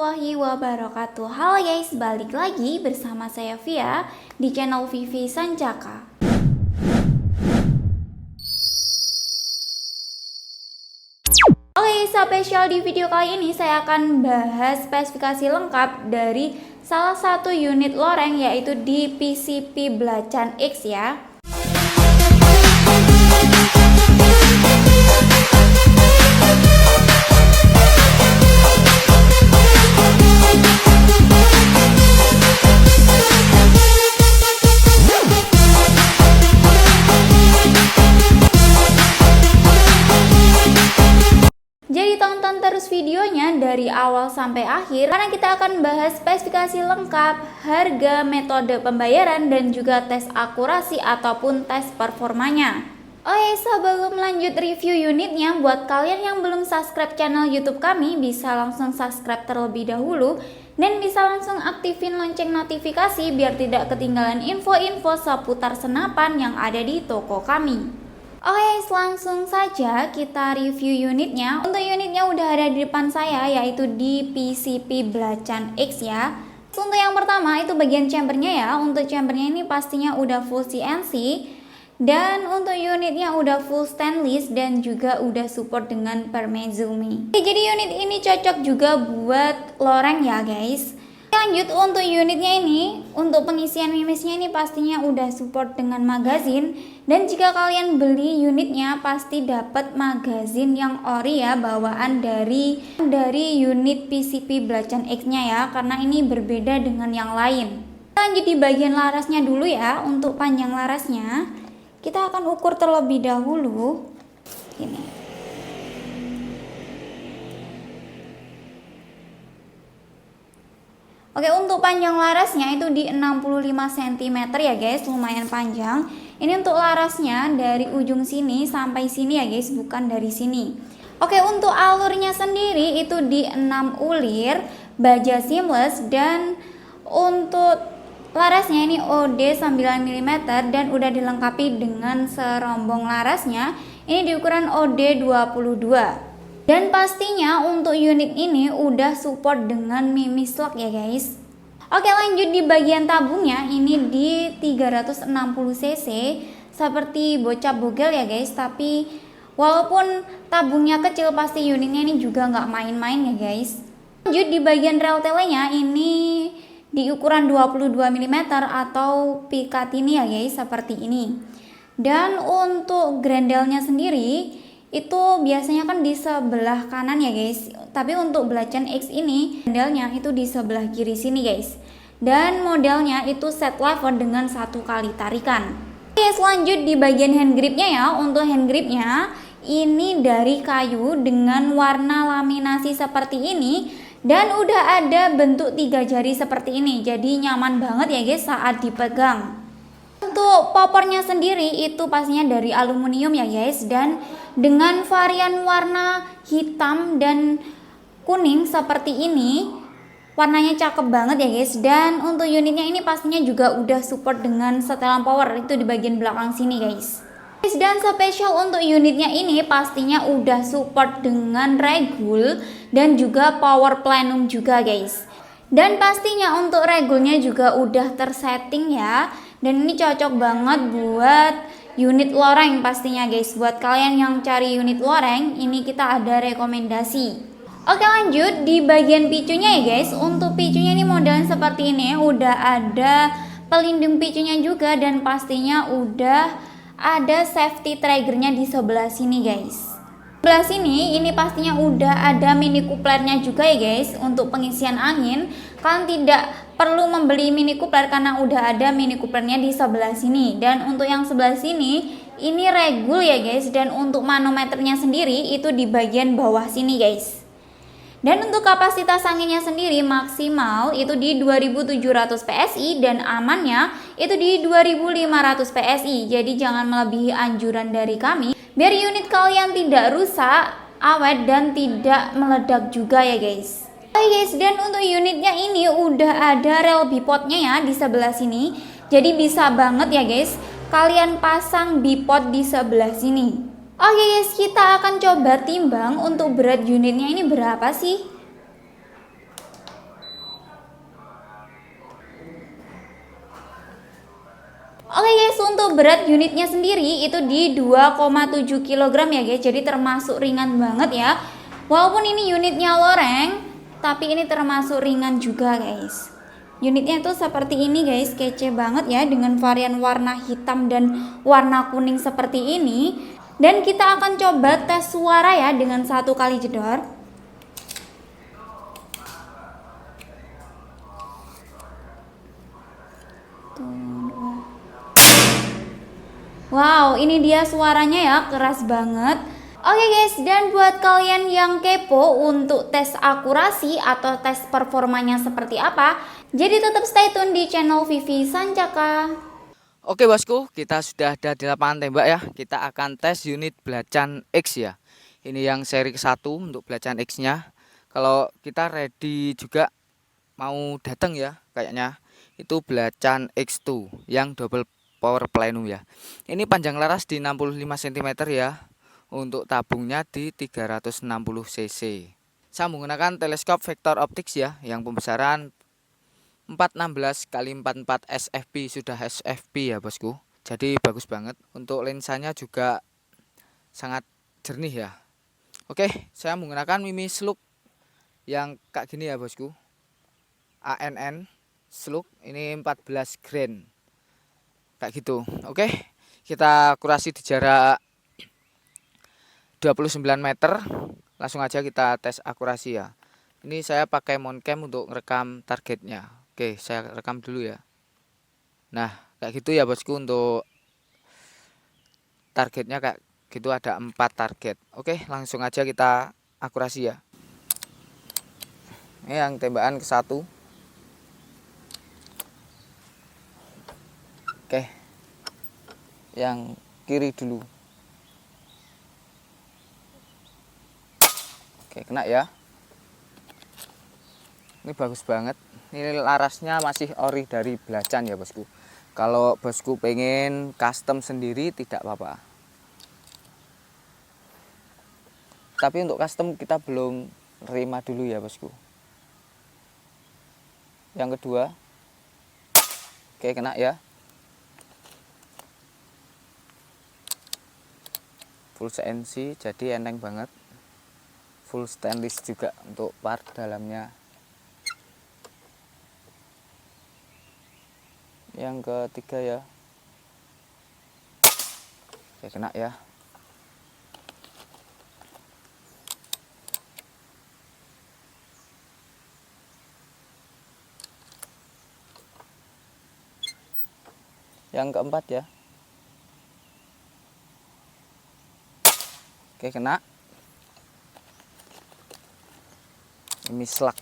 warahmatullahi wabarakatuh. Halo guys, balik lagi bersama saya Via di channel Vivi Sancaka. Oke, spesial di video kali ini saya akan bahas spesifikasi lengkap dari salah satu unit loreng, yaitu di PCP Blacan X ya. Jadi tonton terus videonya dari awal sampai akhir karena kita akan bahas spesifikasi lengkap, harga, metode pembayaran, dan juga tes akurasi ataupun tes performanya. Oke, sebelum lanjut review unitnya, buat kalian yang belum subscribe channel YouTube kami, bisa langsung subscribe terlebih dahulu dan bisa langsung aktifin lonceng notifikasi biar tidak ketinggalan info-info seputar senapan yang ada di toko kami. Oke, langsung saja kita review unitnya. Untuk unitnya udah ada di depan saya, yaitu di PCP Blacan X ya. Untuk yang pertama itu bagian chambernya ya. Untuk chambernya ini pastinya udah full CNC. Dan untuk unitnya udah full stainless dan juga udah support dengan permezumi. Oke, jadi unit ini cocok juga buat loreng ya guys. Lanjut untuk unitnya ini, untuk pengisian mimisnya ini pastinya udah support dengan magazin. Dan jika kalian beli unitnya pasti dapat magazin yang ori ya, bawaan dari unit PCP Blacan X nya ya, karena ini berbeda dengan yang lain. Lanjut di bagian larasnya dulu ya. Untuk panjang larasnya kita akan ukur terlebih dahulu. Ini. Oke, untuk panjang larasnya itu di 65 cm ya guys, lumayan panjang. Ini untuk larasnya dari ujung sini sampai sini ya guys, bukan dari sini. Oke, untuk alurnya sendiri itu di 6 ulir, baja seamless, dan untuk larasnya ini OD 9 mm dan udah dilengkapi dengan serombong larasnya. Ini di ukuran OD 22. Dan pastinya untuk unit ini udah support dengan mimis lock ya guys. Oke, lanjut di bagian tabungnya ini di 360 cc seperti bocah bogel ya guys. Tapi walaupun tabungnya kecil pasti unitnya ini juga nggak main-main ya guys. Lanjut di bagian rel telenya ini di ukuran 22 mm atau Picatinny ya guys, seperti ini. Dan untuk grendelnya sendiri itu biasanya kan di sebelah kanan ya guys, tapi untuk Blacan X ini modelnya itu di sebelah kiri sini guys. Dan modelnya itu set lever dengan 1 kali tarikan. Oke, selanjut di bagian hand gripnya ya. Untuk hand gripnya ini dari kayu dengan warna laminasi seperti ini dan udah ada bentuk 3 jari seperti ini, jadi nyaman banget ya guys saat dipegang. Untuk popornya sendiri itu pastinya dari aluminium ya guys, dan dengan varian warna hitam dan kuning seperti ini. Warnanya cakep banget ya guys. Dan untuk unitnya ini pastinya juga udah support dengan setelan power, itu di bagian belakang sini guys. Dan spesial untuk unitnya ini pastinya udah support dengan regul dan juga power plenum juga guys. Dan pastinya untuk regulnya juga udah tersetting ya. Dan ini cocok banget buat unit loreng pastinya guys. Buat kalian yang cari unit loreng, ini kita ada rekomendasi. Oke, lanjut di bagian picunya ya guys. Untuk picunya ini modelnya seperti ini, udah ada pelindung picunya juga dan pastinya udah ada safety triggernya di sebelah sini guys. Sebelah sini ini pastinya udah ada mini couplernya juga ya guys. Untuk pengisian angin kalian tidak perlu membeli mini coupler karena udah ada mini couplernya di sebelah sini. Dan untuk yang sebelah sini ini regul ya guys. Dan untuk manometernya sendiri itu di bagian bawah sini guys. Dan untuk kapasitas anginnya sendiri maksimal itu di 2700 PSI dan amannya itu di 2500 PSI. Jadi jangan melebihi anjuran dari kami biar unit kalian tidak rusak, awet, dan tidak meledak juga ya guys. Oke guys, dan untuk unitnya ini udah ada rel bipodnya ya di sebelah sini. Jadi bisa banget ya guys kalian pasang bipod di sebelah sini. Oke guys, kita akan coba timbang untuk berat unitnya ini berapa sih. Oke guys, untuk berat unitnya sendiri itu di 2,7 kg ya guys. Jadi termasuk ringan banget ya. Walaupun ini unitnya loreng, tapi ini termasuk ringan juga guys. Unitnya tuh seperti ini guys, kece banget ya dengan varian warna hitam dan warna kuning seperti ini. Dan kita akan coba tes suara ya dengan 1 kali jedor. Wow, ini dia suaranya ya, keras banget. Oke guys, dan buat kalian yang kepo untuk tes akurasi atau tes performanya seperti apa, jadi tetap stay tune di channel Vivi Sancaka. Oke bosku, kita sudah ada di lapangan tembak ya. Kita akan tes unit belacan X ya. Ini yang seri ke-1 untuk belacan X-nya. Kalau kita ready juga mau datang ya, kayaknya itu belacan X2 yang double power plenum ya. Ini panjang laras di 65 cm ya. Untuk tabungnya di 360 cc. Saya menggunakan teleskop vektor optics ya, yang pembesaran 416 x 44 SFP, sudah SFP ya bosku. Jadi bagus banget. Untuk lensanya juga sangat jernih ya. Oke, saya menggunakan Mimi Slug yang kayak gini ya bosku. ANN Slug ini 14 grain. Kayak gitu. Oke, kita akurasi di jarak 29 meter. Langsung aja kita tes akurasi ya. Ini saya pakai Moncam untuk merekam targetnya. Oke, saya rekam dulu ya. Nah, kayak gitu ya bosku, untuk targetnya kayak gitu ada 4 target. Oke, langsung aja kita akurasi ya. Ini yang tembakan ke-1. Oke, yang kiri dulu. Oke, kena ya. Ini bagus banget. Ini larasnya masih ori dari belacan ya bosku. Kalau bosku pengen custom sendiri tidak apa-apa. Tapi untuk custom kita belum terima dulu ya bosku. Yang kedua. Oke, kena ya. Full CNC, jadi enteng banget. Full stainless juga untuk part dalamnya. Yang ketiga ya. Oke, kena ya. Yang keempat ya. Oke, kena. Ini slug.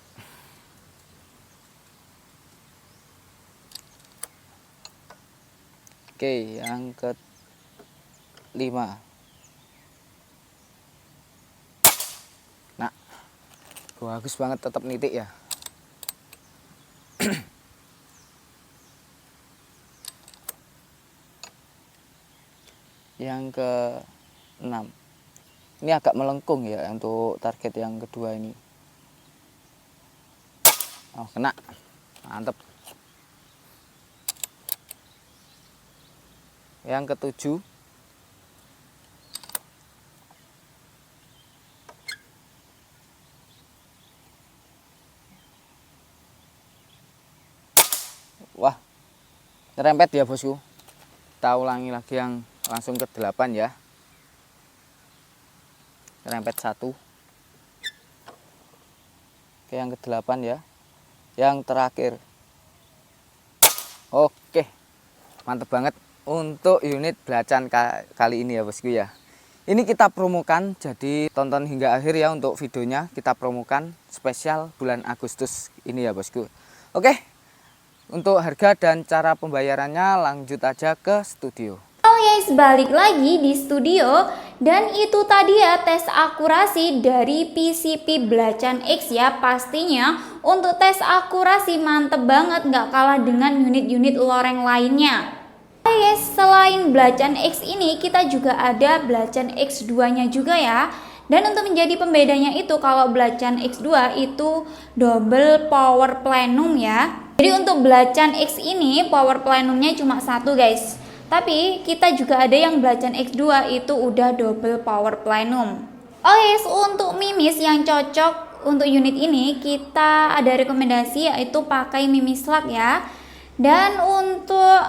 Oke, yang kelima. Nah, bagus banget, tetap nitik ya. Yang ke-6. Ini agak melengkung ya untuk target yang kedua ini. Oh, kena. Mantep. Yang ke-7. Wah, nyerempet ya bosku. Kita ulangi lagi yang langsung ke-8 ya. Nyerempet 1. Oke, yang ke-8 ya. Yang terakhir. Oke, mantep banget untuk unit belacan kali ini ya bosku ya. Ini kita promokan, jadi tonton hingga akhir ya untuk videonya. Kita promokan spesial bulan Agustus ini ya bosku. Oke, untuk harga dan cara pembayarannya lanjut aja ke studio. Oke guys, balik lagi di studio. Dan itu tadi ya tes akurasi dari PCP Belacan X ya. Pastinya untuk tes akurasi mantep banget, nggak kalah dengan unit-unit loreng lainnya. Oke guys, selain Belacan X ini kita juga ada Belacan X2 nya juga ya. Dan untuk menjadi pembedanya itu, kalau Belacan X2 itu double power plenum ya. Jadi untuk Belacan X ini power plenumnya cuma satu guys. Tapi kita juga ada yang Belacan X2 itu udah double power plenum. Guys, untuk mimis yang cocok untuk unit ini kita ada rekomendasi yaitu pakai mimis slug ya. Dan untuk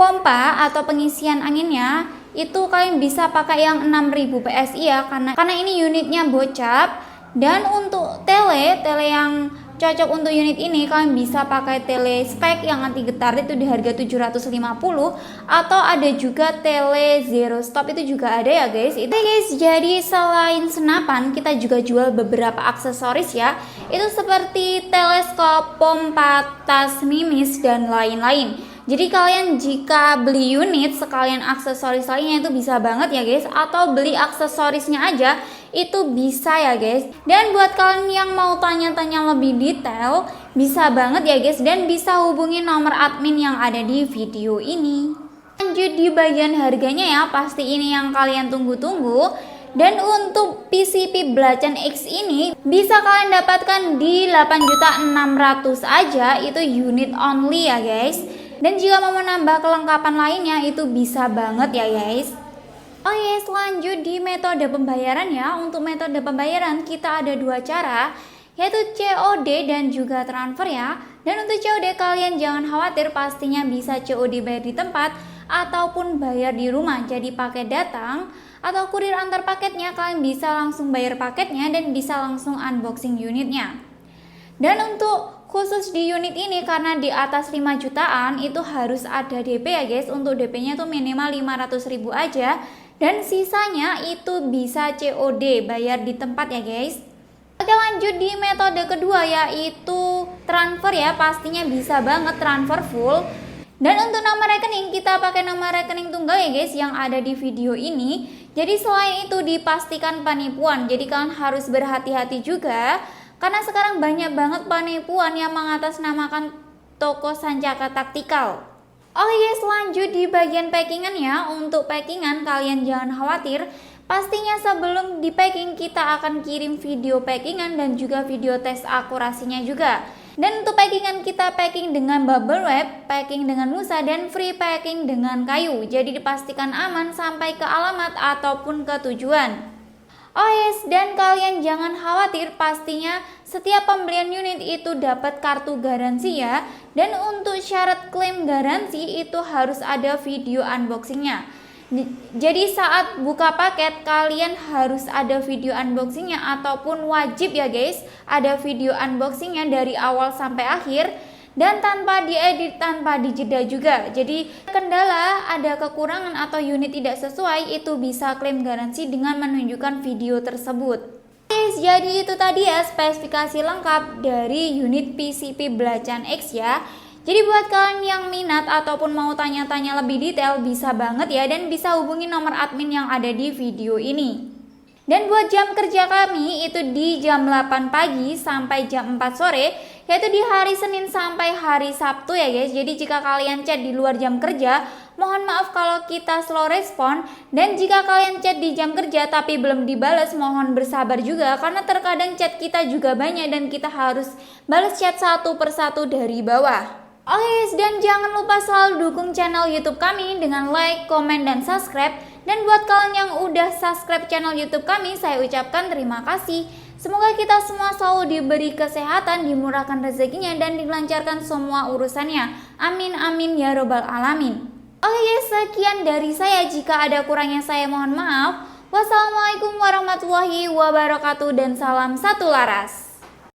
pompa atau pengisian anginnya itu kalian bisa pakai yang 6000 PSI ya, karena ini unitnya bocap. Dan untuk tele yang cocok untuk unit ini kalian bisa pakai tele spek yang anti getar itu di harga 750, atau ada juga tele zero stop itu juga ada ya guys. Itu guys, jadi selain senapan kita juga jual beberapa aksesoris ya, itu seperti teleskop, pompa, tas, mimis dan lain-lain. Jadi kalian jika beli unit sekalian aksesoris lainnya itu bisa banget ya guys, atau beli aksesorisnya aja itu bisa ya guys. Dan buat kalian yang mau tanya-tanya lebih detail bisa banget ya guys, dan bisa hubungi nomor admin yang ada di video ini. Lanjut di bagian harganya ya, pasti ini yang kalian tunggu-tunggu. Dan untuk PCP Belacan X ini bisa kalian dapatkan di 8.600.000 aja, itu unit only ya guys. Dan jika mau menambah kelengkapan lainnya itu bisa banget ya guys. Yes, lanjut di metode pembayaran ya. Untuk metode pembayaran kita ada dua cara, yaitu COD dan juga transfer ya. Dan untuk COD kalian jangan khawatir, pastinya bisa COD bayar di tempat ataupun bayar di rumah. Jadi paket datang atau kurir antar paketnya kalian bisa langsung bayar paketnya dan bisa langsung unboxing unitnya. Dan untuk khusus di unit ini karena di atas 5 jutaan itu harus ada DP ya guys. Untuk DP nya tuh minimal 500.000 aja, dan sisanya itu bisa COD bayar di tempat ya guys. Oke, lanjut di metode kedua yaitu transfer ya, pastinya bisa banget transfer full. Dan untuk nomor rekening kita pakai nomor rekening tunggal ya guys yang ada di video ini. Jadi selain itu dipastikan penipuan, jadi kalian harus berhati-hati juga karena sekarang banyak banget penipuan yang mengatasnamakan toko Sancaka Taktikal. Yes, lanjut di bagian packingan ya. Untuk packingan kalian jangan khawatir, pastinya sebelum di packing kita akan kirim video packingan dan juga video tes akurasinya juga. Dan untuk packingan kita packing dengan bubble wrap, packing dengan musa, dan free packing dengan kayu. Jadi dipastikan aman sampai ke alamat ataupun ke tujuan. Yes, dan kalian jangan khawatir, pastinya setiap pembelian unit itu dapat kartu garansi ya. Dan untuk syarat klaim garansi itu harus ada video unboxingnya. Jadi saat buka paket kalian harus ada video unboxingnya, ataupun wajib ya guys ada video unboxingnya dari awal sampai akhir. Dan tanpa diedit, tanpa dijeda juga. Jadi kendala ada kekurangan atau unit tidak sesuai itu bisa klaim garansi dengan menunjukkan video tersebut. Jadi itu tadi ya spesifikasi lengkap dari unit PCP Belacan X ya. Jadi buat kalian yang minat ataupun mau tanya-tanya lebih detail bisa banget ya, dan bisa hubungi nomor admin yang ada di video ini. Dan buat jam kerja kami itu di jam 8 pagi sampai jam 4 sore, yaitu di hari Senin sampai hari Sabtu ya guys. Jadi jika kalian chat di luar jam kerja, mohon maaf kalau kita slow respon. Dan jika kalian chat di jam kerja tapi belum dibales, mohon bersabar juga karena terkadang chat kita juga banyak dan kita harus balas chat satu persatu dari bawah. Dan jangan lupa selalu dukung channel YouTube kami dengan like, komen, dan subscribe. Dan buat kalian yang udah subscribe channel YouTube kami, saya ucapkan terima kasih. Semoga kita semua selalu diberi kesehatan, dimurahkan rezekinya, dan dilancarkan semua urusannya. Amin amin ya robbal alamin. Sekian dari saya. Jika ada kurangnya saya mohon maaf. Wassalamualaikum warahmatullahi wabarakatuh dan salam satu laras.